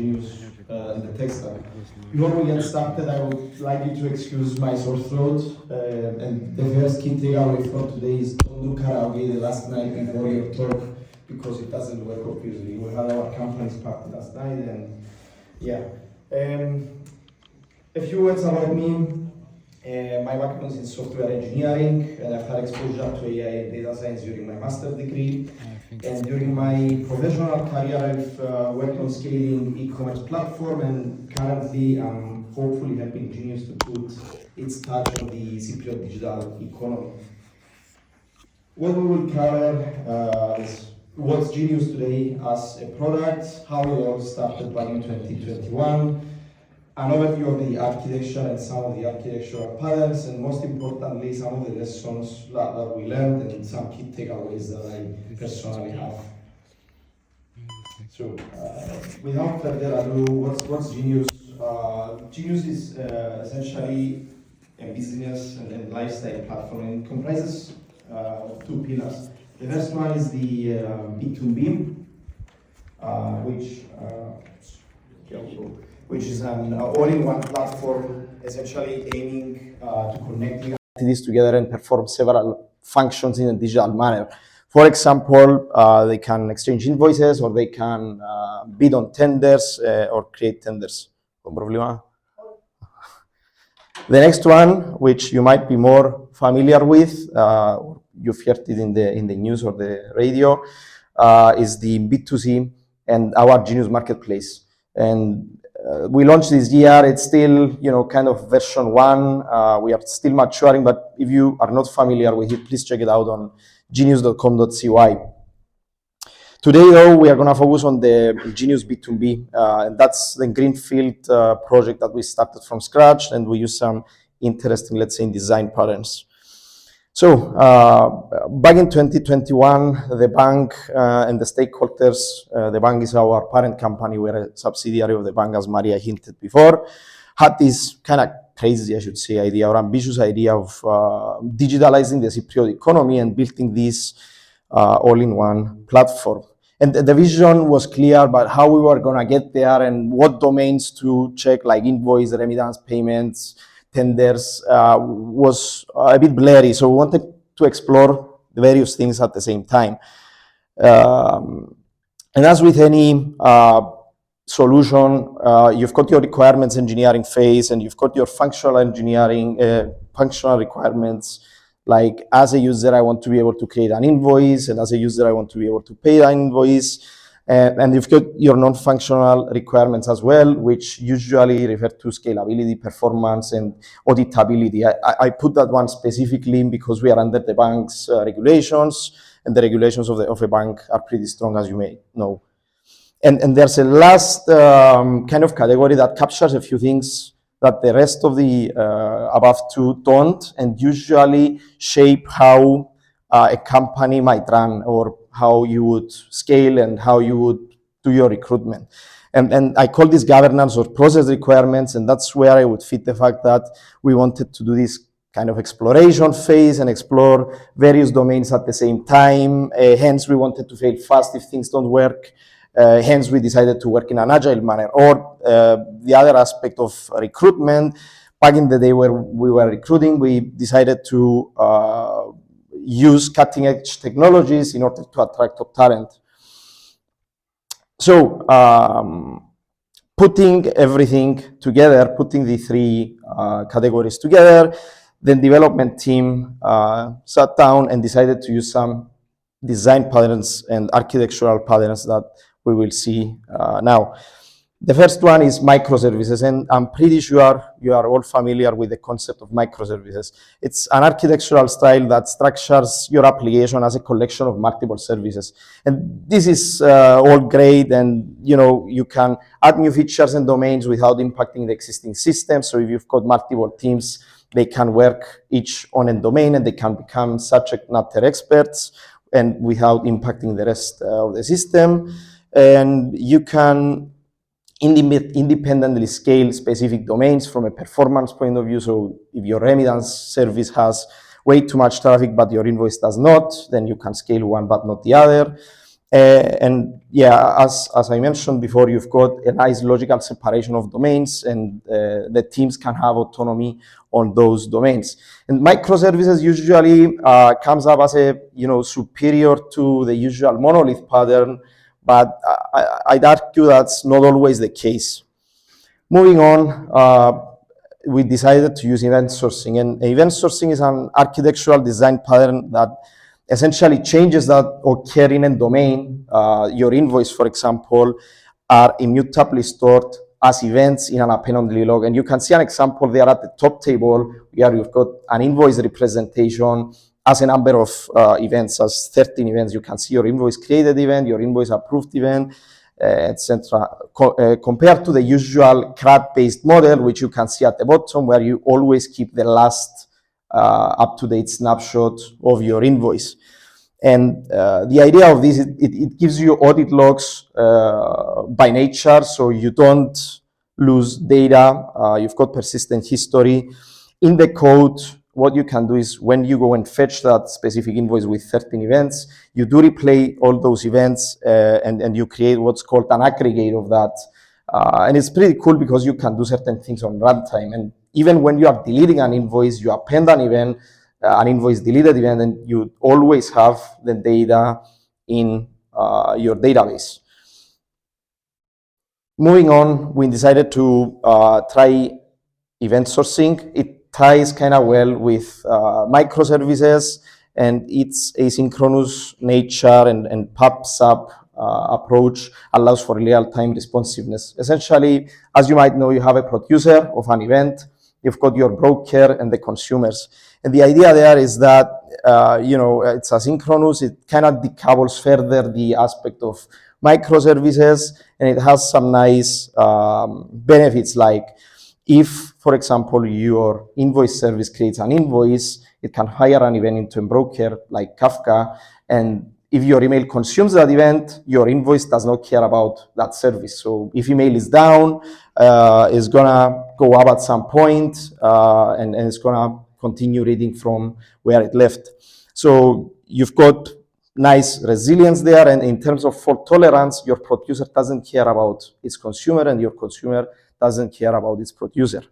Jinius in the tech stack. Before we get started, I would like you to excuse my sore throat. And the first key takeaway for today is don't do karaoke the last night before your talk because it doesn't work, obviously. We had our company's party last night, and yeah. A few words about me. My background is in software engineering, and I've had exposure to AI and data science during my master's degree. And during my professional career, I've worked on scaling e-commerce platform, and currently I'm hopefully helping Jinius to put its touch on the Cypriot digital economy. What we will cover is what's Jinius today as a product, how we all started back in 2021, an overview of the architecture and some of the architectural patterns, and most importantly, some of the lessons that we learned and some key takeaways that I personally have. So, without further ado, what's Jinius? Jinius is essentially a business and lifestyle platform, and it comprises of two pillars. The first one is the B2B, which is an all-in-one platform, essentially aiming to connect entities together and perform several functions in a digital manner. For example, they can exchange invoices, or they can bid on tenders or create tenders. No problema. The next one, which you might be more familiar with, you've heard it in the news or the radio, is the B2C and our Jinius marketplace. And we launched this year. It's still, kind of version 1. We are still maturing, but if you are not familiar with it, please check it out on jinius.com.cy. Today, though, we are going to focus on the Jinius B2B, and that's the greenfield project that we started from scratch, and we use some interesting, let's say, design patterns. So, back in 2021, the bank and the stakeholders, the bank is our parent company, we're a subsidiary of the bank, as Maria hinted before, had this kind of crazy, I should say, idea or ambitious idea of digitalizing the Cypriot economy and building this all-in-one platform. And the vision was clear, but how we were going to get there and what domains to check, like invoice, remittance, payments, tenders, was a bit blurry. So we wanted to explore the various things at the same time. And as with any solution, you've got your requirements engineering phase, and you've got your functional engineering, functional requirements. Like, as a user, I want to be able to create an invoice, and as a user, I want to be able to pay an invoice. And you've got your non-functional requirements as well, which usually refer to scalability, performance, and auditability. I put that one specifically because we are under the bank's regulations, and the regulations of a bank are pretty strong, as you may know. And there's a last kind of category that captures a few things that the rest of the above two don't, and usually shape how a company might run, or how you would scale and how you would do your recruitment. And I call this governance or process requirements, and that's where I would fit the fact that we wanted to do this kind of exploration phase and explore various domains at the same time. Hence, we wanted to fail fast if things don't work. Hence, we decided to work in an agile manner. Or the other aspect of recruitment, back in the day where we were recruiting, we decided to use cutting-edge technologies in order to attract top talent. So, putting everything together, putting the three categories together, the development team sat down and decided to use some design patterns and architectural patterns that we will see now. The first one is microservices, and I'm pretty sure you are all familiar with the concept of microservices. It's an architectural style that structures your application as a collection of multiple services. And this is all great, and you can add new features and domains without impacting the existing system. So if you've got multiple teams, they can work each on a domain, and they can become subject matter experts, and without impacting the rest of the system. And you can independently scale specific domains from a performance point of view. So if your remittance service has way too much traffic, but your invoice does not, then you can scale one but not the other. And yeah, as I mentioned before, you've got a nice logical separation of domains, and the teams can have autonomy on those domains. And microservices usually comes up as a superior to the usual monolith pattern, but I'd argue that's not always the case. Moving on, we decided to use event sourcing, and event sourcing is an architectural design pattern that essentially changes that occur in a domain. Your invoice, for example, are immutably stored as events in an append-only log. And you can see an example there at the top table where you've got an invoice representation as a number of events, as 13 events. You can see your invoice created event, your invoice approved event, etc. Compared to the usual CRUD-based model, which you can see at the bottom, where you always keep the last up-to-date snapshot of your invoice. And the idea of this, it gives you audit logs by nature, so you don't lose data. You've got persistent history. In the code, what you can do is when you go and fetch that specific invoice with 13 events, you do replay all those events and you create what's called an aggregate of that. And it's pretty cool because you can do certain things on runtime. And even when you are deleting an invoice, you append an event, an invoice deleted event, and you always have the data in your database. Moving on, we decided to try event sourcing. It ties kind of well with microservices and its asynchronous nature and pub/sub approach allows for real-time responsiveness. Essentially, as you might know, you have a producer of an event, you've got your broker and the consumers. And the idea there is that, it's asynchronous, it kind of decouples further the aspect of microservices, and it has some nice benefits, like if, for example, your invoice service creates an invoice, it can hire an event into a broker like Kafka, and if your email consumes that event, your invoice does not care about that service. So if email is down, it's gonna go up at some point, and it's gonna continue reading from where it left. So you've got nice resilience there, and in terms of fault tolerance, your producer doesn't care about its consumer, and your consumer doesn't care about its producer.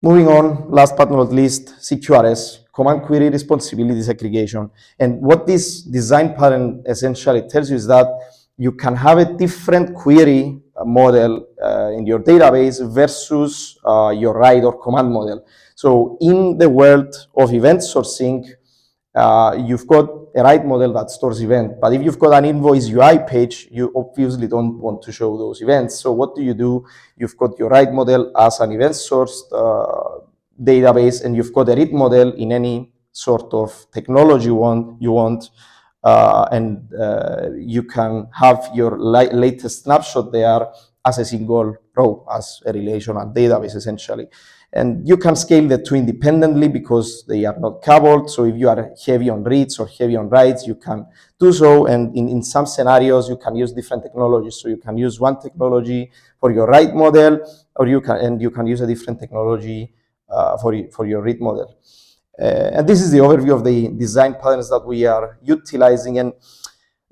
Moving on, last but not least, CQRS, Command Query Responsibility Segregation. And what this design pattern essentially tells you is that you can have a different query model in your database versus your write or command model. So in the world of event sourcing, you've got a write model that stores event, but if you've got an invoice UI page, you obviously don't want to show those events. So what do? You've got your write model as an event sourced database, and you've got a read model in any sort of technology you want, and you can have your latest snapshot there as a single row, as a relational database essentially. And you can scale the two independently because they are not coupled. So if you are heavy on reads or heavy on writes, you can do so. And in some scenarios, you can use different technologies. So you can use one technology for your write model, or you can use a different technology for your read model. And this is the overview of the design patterns that we are utilizing. And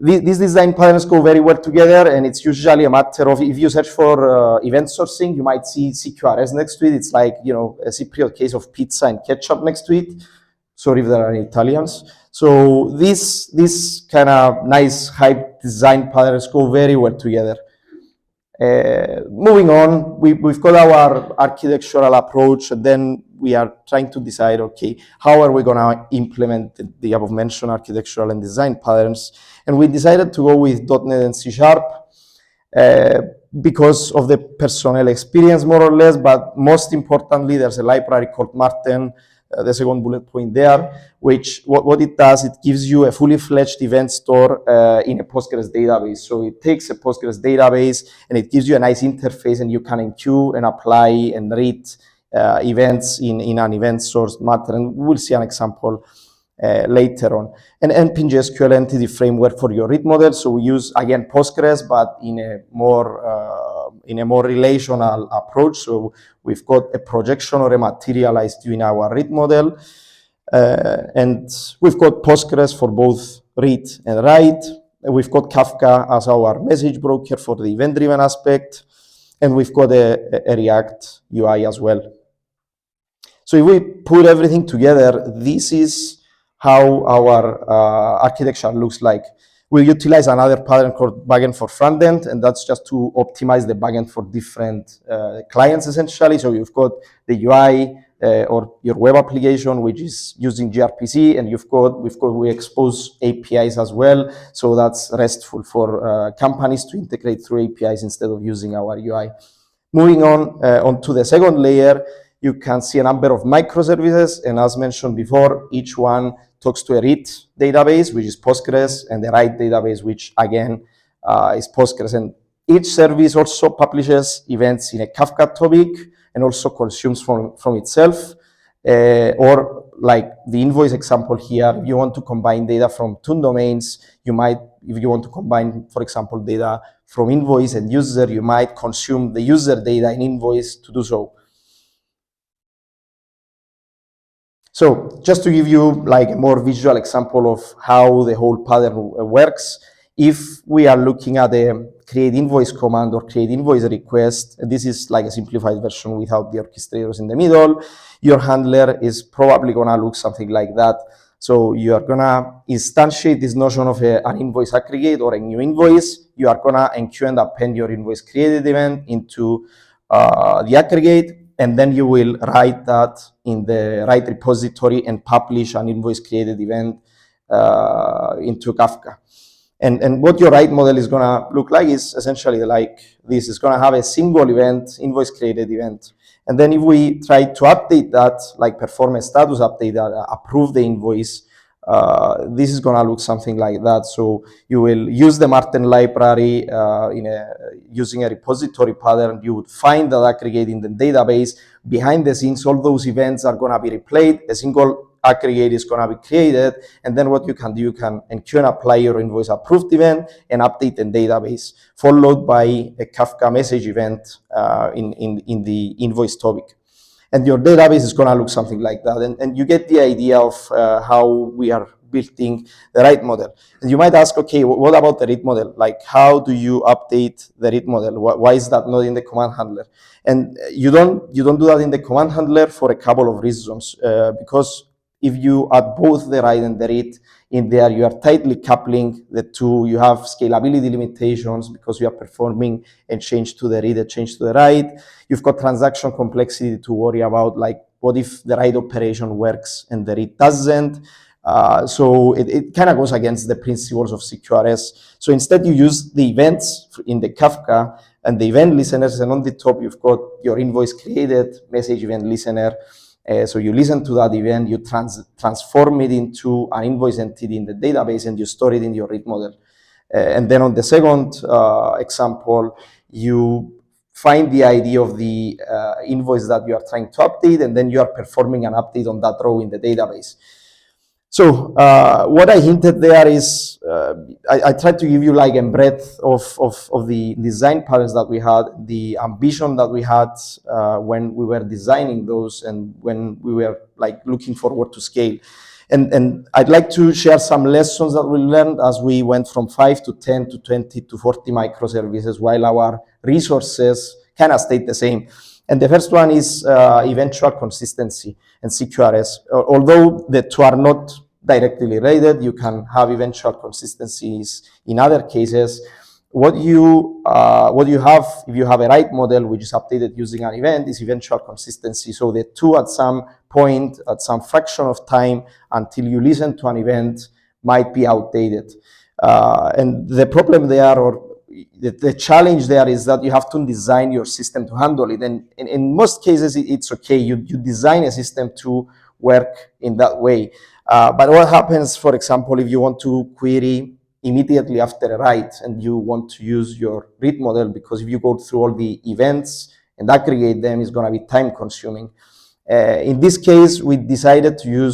these design patterns go very well together, and it's usually a matter of, if you search for event sourcing, you might see CQRS next to it. It's like, a Cypriot case of pizza and ketchup next to it. Sorry if there are any Italians. So this kind of nice hype design patterns go very well together. Moving on, we've got our architectural approach, and then we are trying to decide, okay, how are we going to implement the above mentioned architectural and design patterns? And we decided to go with .NET and C# because of the personnel experience, more or less, but most importantly, there's a library called Marten, the second bullet point there, which what it does, it gives you a fully fledged event store in a Postgres database. So it takes a Postgres database and it gives you a nice interface, and you can enqueue and apply and read events in an event source matter. And we'll see an example later on. And NPG-SQL entity framework for your read model. So we use, again, Postgres, but in a more relational approach. So we've got a projection or a materialized view in our read model. And we've got Postgres for both read and write. We've got Kafka as our message broker for the event-driven aspect, and we've got a React UI as well. So if we put everything together, this is how our architecture looks like. We'll utilize another pattern called backend for frontend, and that's just to optimize the backend for different clients, essentially. So you've got the UI or your web application, which is using gRPC, and we expose APIs as well. So that's RESTful for companies to integrate through APIs instead of using our UI. Moving on to the second layer, you can see a number of microservices, and as mentioned before, each one talks to a read database, which is Postgres, and the write database, which again is Postgres. And each service also publishes events in a Kafka topic and also consumes from itself. Or like the invoice example here, if you want to combine data from two domains, you might, if you want to combine, for example, data from invoice and user, you might consume the user data in invoice to do so. So just to give you like a more visual example of how the whole pattern works, if we are looking at a create invoice command or create invoice request, this is like a simplified version without the orchestrators in the middle, your handler is probably gonna look something like that. So you are gonna instantiate this notion of an invoice aggregate or a new invoice. You are gonna enqueue and append your invoice created event into the aggregate, and then you will write that in the write repository and publish an invoice created event into Kafka. And what your write model is gonna look like is essentially like this. It's gonna have a single event, invoice created event. And then if we try to update that, like perform a status update that approve the invoice, this is gonna look something like that. So you will use the Marten library using a repository pattern. You would find that aggregate in the database. Behind the scenes, all those events are gonna be replayed. A single aggregate is gonna be created, and then what you can do, you can enqueue and apply your invoice approved event and update the database, followed by a Kafka message event in the invoice topic. And your database is gonna look something like that. And you get the idea of how we are building the write model. And you might ask, okay, what about the read model? Like, how do you update the read model? Why is that not in the command handler? And you don't do that in the command handler for a couple of reasons. Because if you add both the write and the read in there, you are tightly coupling the two. You have scalability limitations because you are performing a change to the read, a change to the write. You've got transaction complexity to worry about, like what if the write operation works and the read doesn't? So it kind of goes against the principles of CQRS. So instead you use the events in the Kafka and the event listeners, and on the top you've got your invoice created message event listener. So you listen to that event, you transform it into an invoice entity in the database, and you store it in your read model. And then on the second example, you find the ID of the invoice that you are trying to update, and then you are performing an update on that row in the database. So what I hinted there is I tried to give you like a breadth of the design patterns that we had, the ambition that we had when we were designing those and when we were like looking forward to scale. And I'd like to share some lessons that we learned as we went from 5 to 10 to 20 to 40 microservices, while our resources kind of stayed the same. And the first one is eventual consistency and CQRS. Although the two are not directly related, you can have eventual consistencies in other cases. What you have, if you have a write model which is updated using an event, is eventual consistency. So the two at some point, at some fraction of time until you listen to an event, might be outdated. And the problem there, or the challenge there, is that you have to design your system to handle it. And in most cases, it's okay. You design a system to work in that way. But what happens, for example, if you want to query immediately after a write and you want to use your read model, because if you go through all the events and aggregate them, it's going to be time consuming. In this case, we decided to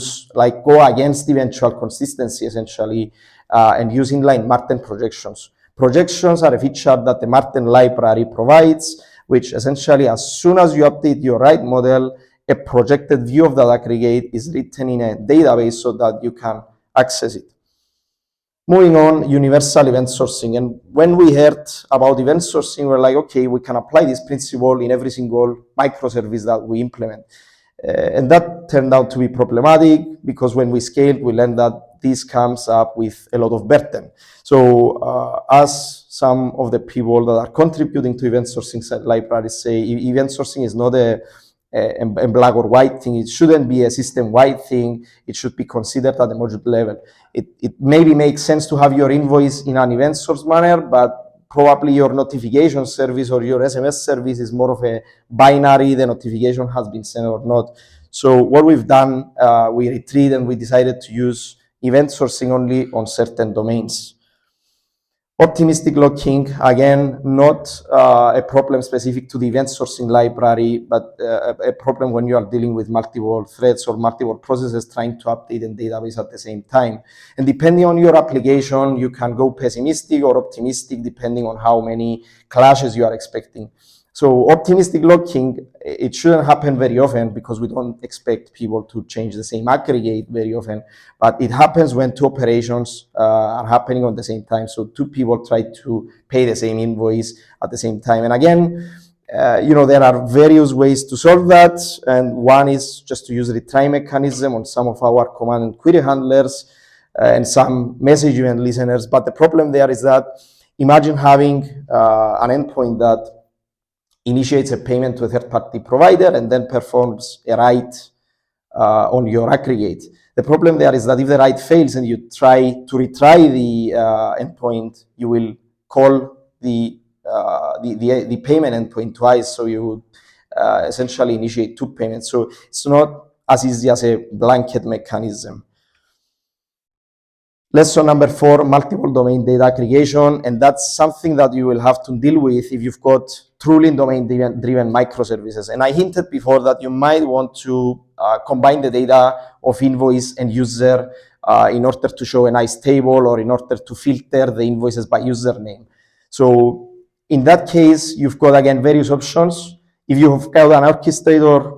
go against eventual consistency essentially and use inline Marten projections. Projections are a feature that the Marten library provides, which essentially, as soon as you update your write model, a projected view of that aggregate is written in a database so that you can access it. Moving on, universal event sourcing. And when we heard about event sourcing, we're like, okay, we can apply this principle in every single microservice that we implement. And that turned out to be problematic because when we scaled, we learned that this comes up with a lot of burden. So as some of the people that are contributing to event sourcing libraries say, event sourcing is not a black or white thing. It shouldn't be a system-wide thing. It should be considered at the module level. It maybe makes sense to have your invoice in an event source manner, but probably your notification service or your SMS service is more of a binary, the notification has been sent or not. So what we've done, we retreated and we decided to use event sourcing only on certain domains. Optimistic locking, again, not a problem specific to the event sourcing library, but a problem when you are dealing with multiple threads or multiple processes trying to update a database at the same time. And depending on your application, you can go pessimistic or optimistic depending on how many clashes you are expecting. So optimistic locking, it shouldn't happen very often because we don't expect people to change the same aggregate very often, but it happens when two operations are happening at the same time. So two people try to pay the same invoice at the same time. And again, there are various ways to solve that. And one is just to use the retry mechanism on some of our command and query handlers and some message event listeners. But the problem there is that imagine having an endpoint that initiates a payment to a third-party provider and then performs a write on your aggregate. The problem there is that if the write fails and you try to retry the endpoint, you will call the payment endpoint twice, so you would essentially initiate two payments. So it's not as easy as a blanket mechanism. Lesson number 4, multiple domain data aggregation, and that's something that you will have to deal with if you've got truly domain-driven microservices. And I hinted before that you might want to combine the data of invoice and user in order to show a nice table or in order to filter the invoices by username. So in that case, you've got, again, various options. If you've got an orchestrator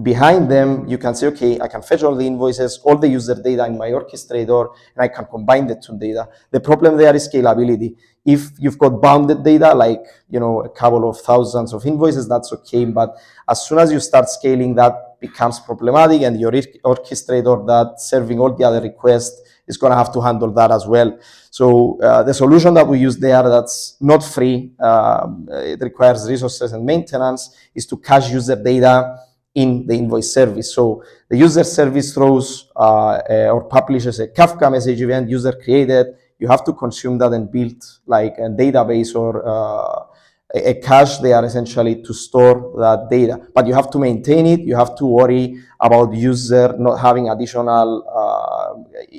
behind them, you can say, okay, I can fetch all the invoices, all the user data in my orchestrator, and I can combine the two data. The problem there is scalability. If you've got bounded data, like, a couple of thousands of invoices, that's okay. But as soon as you start scaling, that becomes problematic, and your orchestrator that's serving all the other requests is going to have to handle that as well. So the solution that we use there, that's not free, it requires resources and maintenance, is to cache user data in the invoice service. So the user service throws or publishes a Kafka message event user created. You have to consume that and build like a database or a cache there essentially to store that data. But you have to maintain it. You have to worry about user not having additional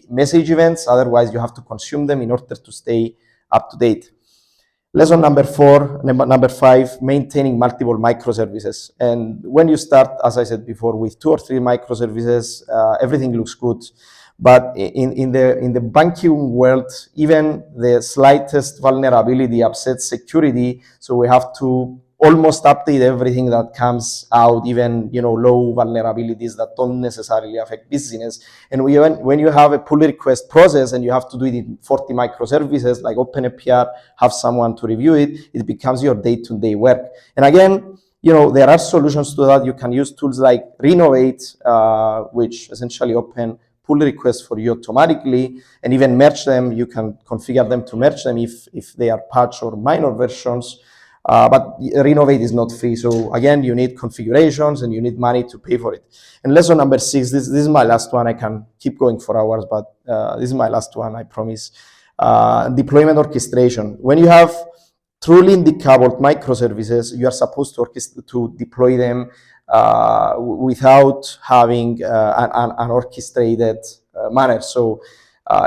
message events. Otherwise, you have to consume them in order to stay up to date. Lesson number 5, maintaining multiple microservices. And when you start, as I said before, with 2 or 3 microservices, everything looks good. But in the banking world, even the slightest vulnerability upsets security. So we have to almost update everything that comes out, even low vulnerabilities that don't necessarily affect business. And when you have a pull request process and you have to do it in 40 microservices like OpenAPR, have someone to review it, it becomes your day-to-day work. And again, there are solutions to that. You can use tools like Renovate, which essentially open pull requests for you automatically, and even merge them. You can configure them to merge them if they are patch or minor versions. But Renovate is not free. So again, you need configurations and you need money to pay for it. And lesson number 6, this is my last one. I can keep going for hours, but this is my last one, I promise. Deployment orchestration. When you have truly decoupled microservices, you are supposed to deploy them without having an orchestrated manner. So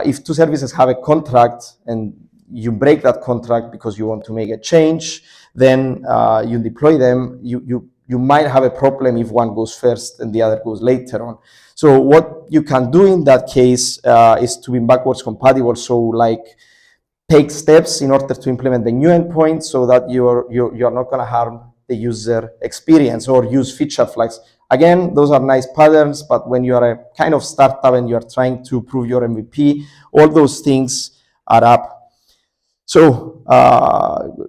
if 2 services have a contract and you break that contract because you want to make a change, then you deploy them, you might have a problem if one goes first and the other goes later on. So what you can do in that case is to be backwards compatible. So like take steps in order to implement the new endpoint so that you're not going to harm the user experience or use feature flags. Again, those are nice patterns, but when you are a kind of startup and you're trying to prove your MVP, all those things add up. So,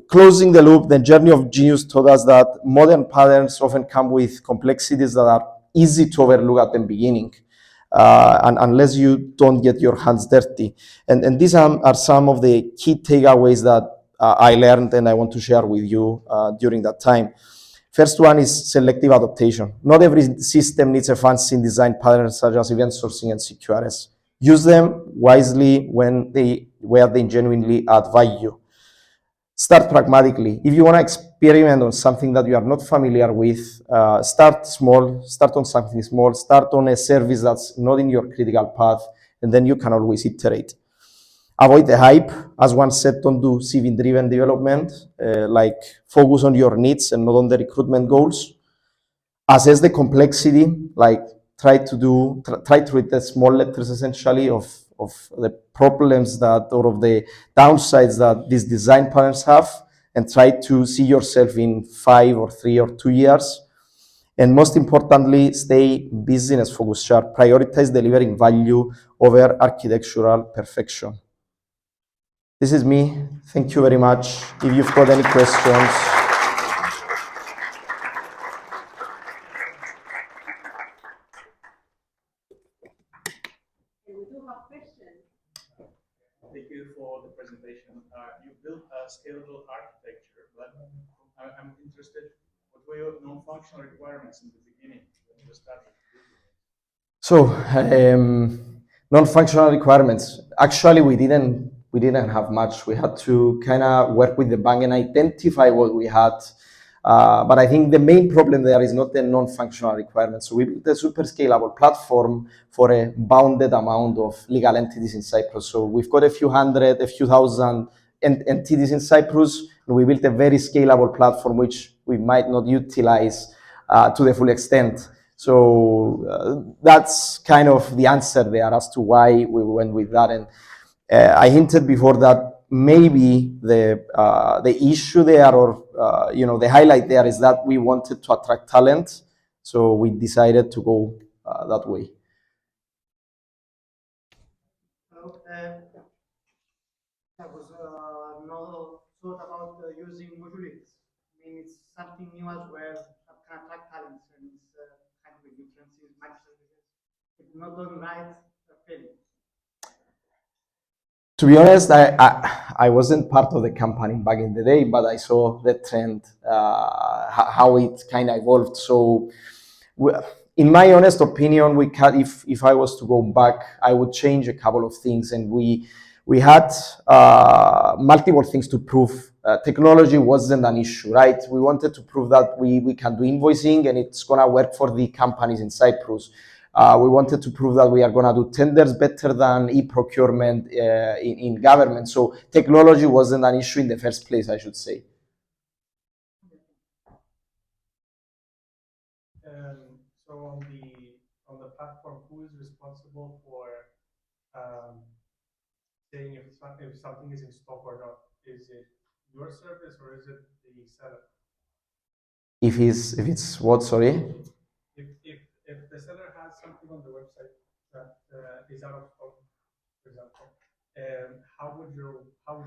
closing the loop, the journey of Jinius taught us that modern patterns often come with complexities that are easy to overlook at the beginning, and unless you don't get your hands dirty. And these are some of the key takeaways that I learned and I want to share with you during that time. First one is selective adaptation. Not every system needs a fancy design pattern such as event sourcing and CQRS. Use them wisely where they genuinely add value. Start pragmatically. If you want to experiment on something that you are not familiar with, start small, start on something small, start on a service that's not in your critical path, and then you can always iterate. Avoid the hype. As one said, don't do CV-driven development, like focus on your needs and not on the recruitment goals. Assess the complexity, like try to read the small letters essentially of the problems that, or of the downsides that these design patterns have, and try to see yourself in 5 or 3 or 2 years. And most importantly, stay business focused sharp. Prioritize delivering value over architectural perfection. This is me. Thank you very much. If you've got any questions. We do have questions. Thank you for the presentation. You built a scalable architecture, but I'm interested, what were your non-functional requirements in the beginning when you started? So, non-functional requirements. Actually, we didn't have much. We had to kind of work with the bank and identify what we had. But I think the main problem there is not the non-functional requirements. So we built a super scalable platform for a bounded amount of legal entities in Cyprus. So we've got a few hundred, a few thousand entities in Cyprus, and we built a very scalable platform which we might not utilize to the full extent. So that's kind of the answer there as to why we went with that. And I hinted before that maybe the issue there, or the highlight there, is that we wanted to attract talent, so we decided to go that way. I was not thought about using modules. I mean, it's something new as well that can attract talents, and it's kind of a difference in microservices. It's not done right, failing. To be honest, I wasn't part of the company back in the day, but I saw the trend, how it kind of evolved. So, in my honest opinion, if I was to go back, I would change a couple of things, and we had multiple things to prove. Technology wasn't an issue, right? We wanted to prove that we can do invoicing and it's gonna work for the companies in Cyprus. We wanted to prove that we are gonna do tenders better than e-procurement in government. So technology wasn't an issue in the first place, I should say. So on the platform, who is responsible for saying if something is in stock or not? Is it your service or is it the seller? If it's what, sorry? If the seller has something on the website that is out of stock, for example, how would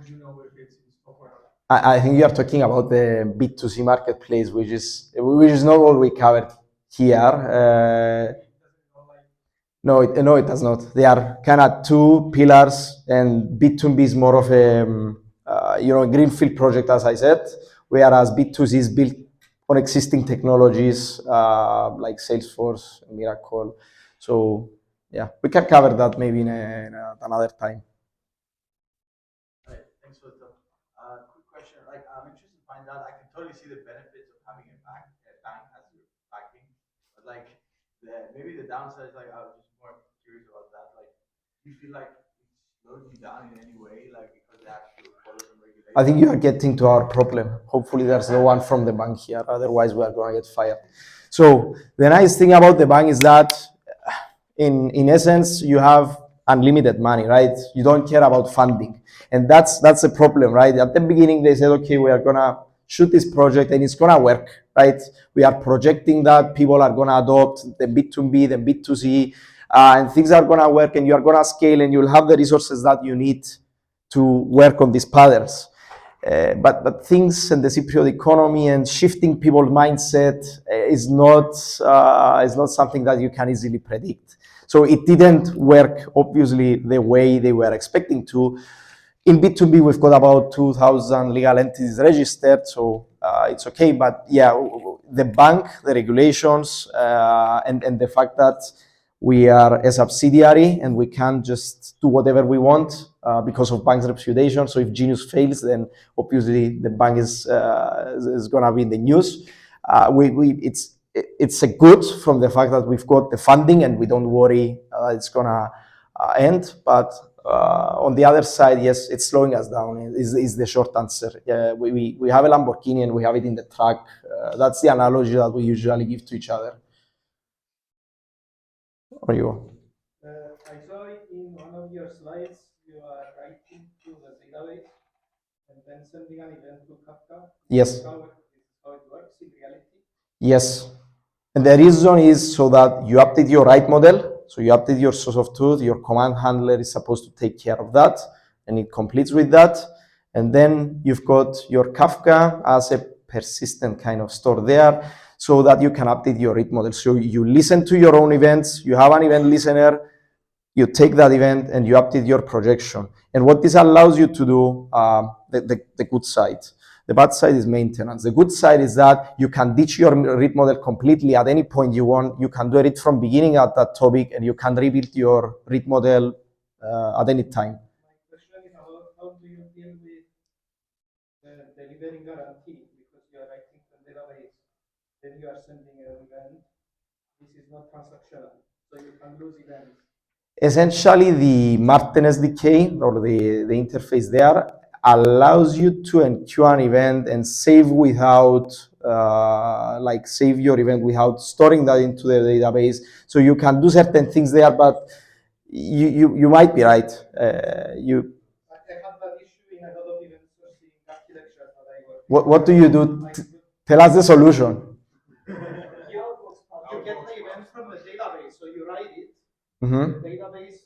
you know if it's in stock or not? I think you are talking about the B2C marketplace, which is not what we covered here. No, it does not. They are kind of two pillars, and B2B is more of a greenfield project, as I said, whereas B2C is built on existing technologies like Salesforce and Miracle. So yeah, we can cover that maybe in another time. Right, thanks for the quick question. Like, I'm interested to find out. I can totally see the benefits of having a bank as your backing, but like maybe the downside is, like, I was just more curious about that. Like, do you feel like it slowed you down in any way, like because they have to follow some regulations? I think you are getting to our problem. Hopefully there's no one from the bank here, otherwise we are going to get fired. So the nice thing about the bank is that in essence, you have unlimited money, right? You don't care about funding. And that's a problem, right? At the beginning, they said, okay, we are going to shoot this project and it's going to work, right? We are projecting that people are going to adopt the B2B, the B2C, and things are going to work, and you are going to scale, and you'll have the resources that you need to work on these patterns. But things in the Cypriot economy and shifting people's mindset is not something that you can easily predict. So it didn't work, obviously, the way they were expecting to. In B2B, we've got about 2,000 legal entities registered, so it's okay. But yeah, the bank, the regulations, and the fact that we are a subsidiary and we can't just do whatever we want because of bank's reputation. So if Jinius fails, then obviously the bank is gonna be in the news. It's a good from the fact that we've got the funding and we don't worry it's gonna end. But on the other side, yes, it's slowing us down. Is the short answer. We have a Lamborghini and we have it in the truck. That's the analogy that we usually give to each other. Or you? I saw it in one of your slides. You are writing to the database and then sending an event to Kafka. Yes. This is how it works in reality. Yes. And the reason is so that you update your write model. So you update your source of truth. Your command handler is supposed to take care of that, and it completes with that. And then you've got your Kafka as a persistent kind of store there, so that you can update your read model. So you listen to your own events. You have an event listener. You take that event and you update your projection. And what this allows you to do, the good side. The bad side is maintenance. The good side is that you can ditch your read model completely at any point you want. You can do it from beginning at that topic, and you can rebuild your read model at any time. My question is how do you deal with delivering guarantee? Because you are writing to the database, then you are sending an event. This is not transactional, so you can lose events. Essentially, the Martin SDK or the interface there allows you to enqueue an event and save without, save your event without storing that into the database. So you can do certain things there, but you might be right. I have that issue in a lot of event sourcing architecture that I work. What do you do? Tell us the solution. You get the event from the database, so you write it. Mm-hmm. The database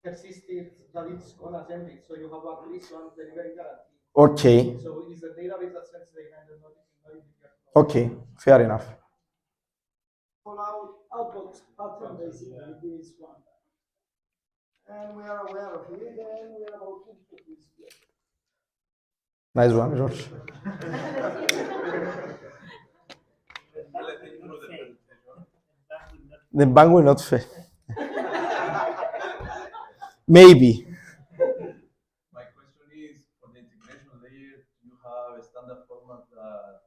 persisted that it's gonna send it, so you have at least one delivery guarantee. Okay. So it's the database that sends the event and not Okay, fair enough. Pull outbox pattern basically this one. And we are aware of it, and we are about to introduce it. Nice one, George. The bank will not fail. Maybe. My question is, for the integration layer, you have a standard format that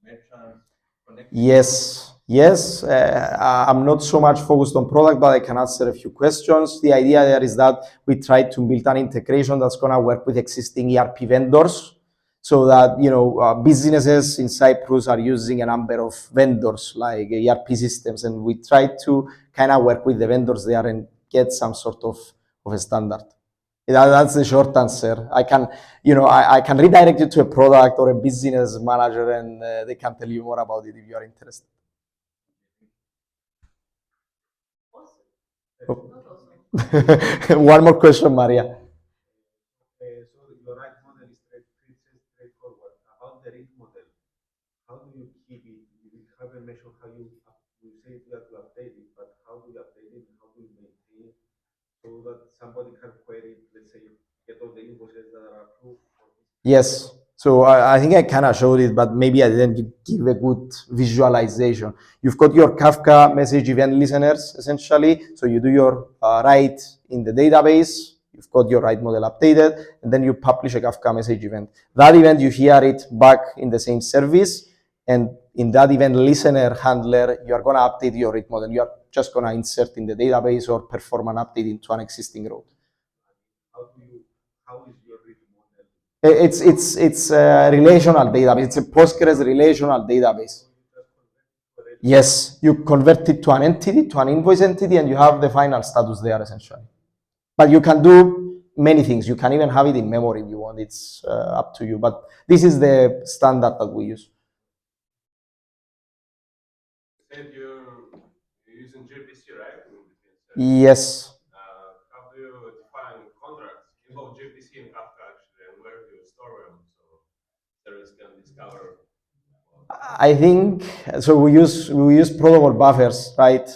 merchants connect? Yes. I'm not so much focused on product, but I can answer a few questions. The idea there is that we try to build an integration that's going to work with existing ERP vendors, so that businesses in Cyprus are using a number of vendors like ERP systems, and we try to kind of work with the vendors there and get some sort of a standard. That's the short answer. I can redirect you to a product or a business manager, and they can tell you more about it if you are interested. Oh. One more question, Maria. So your right model is straightforward. About the read model, how do you keep it? You haven't mentioned how you say you have to update it, but how do you update it? How do you maintain it so that somebody can query, let's say, get all the invoices that are approved? Yes. So I think I kind of showed it, but maybe I didn't give a good visualization. You've got your Kafka message event listeners, essentially. So you do your write in the database. You've got your write model updated, and then you publish a Kafka message event. That event, you hear it back in the same service, and in that event listener handler, you are going to update your read model. You are just going to insert in the database or perform an update into an existing row. How is your read model? It's a relational database. It's a Postgres relational database. Yes, you convert it to an entity, to an invoice entity, and you have the final status there, essentially. But you can do many things. You can even have it in memory if you want. It's up to you. But this is the standard that we use. You said you're using gRPC, right? Yes. How do you define contracts? Involve gRPC discover? I think so. We use protocol buffers, right?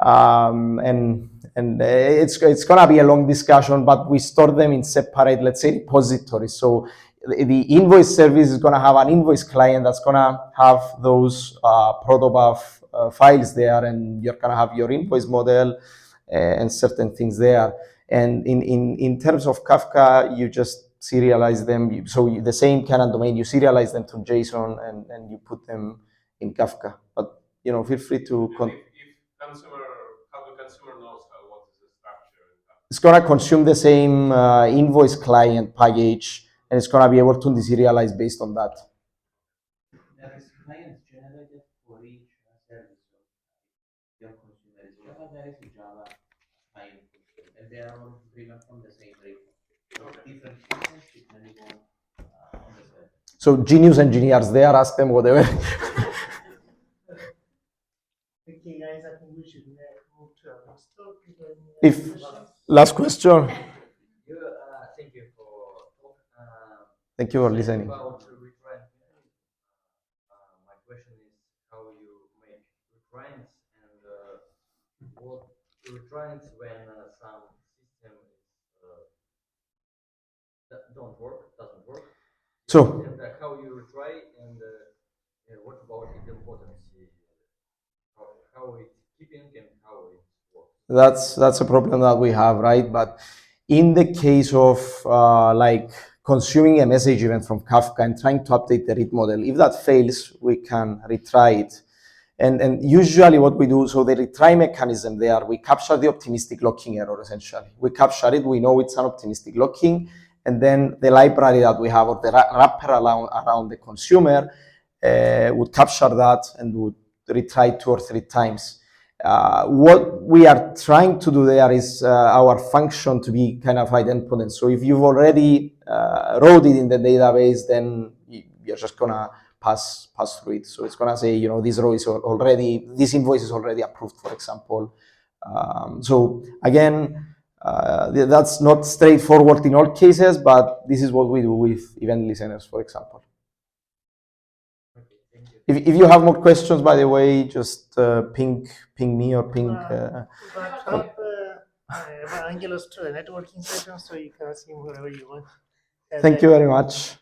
And it's gonna be a long discussion, but we store them in separate, let's say, repositories. So the invoice service is gonna have an invoice client that's gonna have those protobuf files there, and you're gonna have your invoice model and certain things there. And in terms of Kafka, you just serialize them. So the same kind of domain, you serialize them to JSON and you put them in Kafka. But feel free to. How the consumer knows what is the structure? It's gonna consume the same invoice client package, and it's gonna be able to deserialize based on that. There is clients generated for each service. So your consumer is Java, there is a Java client, and they are all driven from the same repo. So different clients depending on the service. So Jinius engineers there, ask them whatever. Okay, guys, I think we should move to our next talk. If last question. Thank you for talk. Thank you for listening. About retry. My question is how you make retries and what retries when some system doesn't work. So and how you retry and what about idempotency? How it's keeping and how it works. that's a problem that we have, right? But in the case of like consuming a message event from Kafka and trying to update the read model, if that fails, we can retry it. And usually what we do, so the retry mechanism there, we capture the optimistic locking error essentially. We capture it, we know it's an optimistic locking, and then the library that we have or the wrapper around the consumer would capture that and would retry 2 or 3 times. What we are trying to do there is our function to be kind of idempotent. So if you've already wrote it in the database, then you're just gonna pass through it. So it's gonna say, this row is already, this invoice is already approved, for example. So again, that's not straightforward in all cases, but this is what we do with event listeners, for example. If you have more questions, by the way, just ping me or ping. Angelos to the networking session, so you can ask him wherever you want. Thank you very much.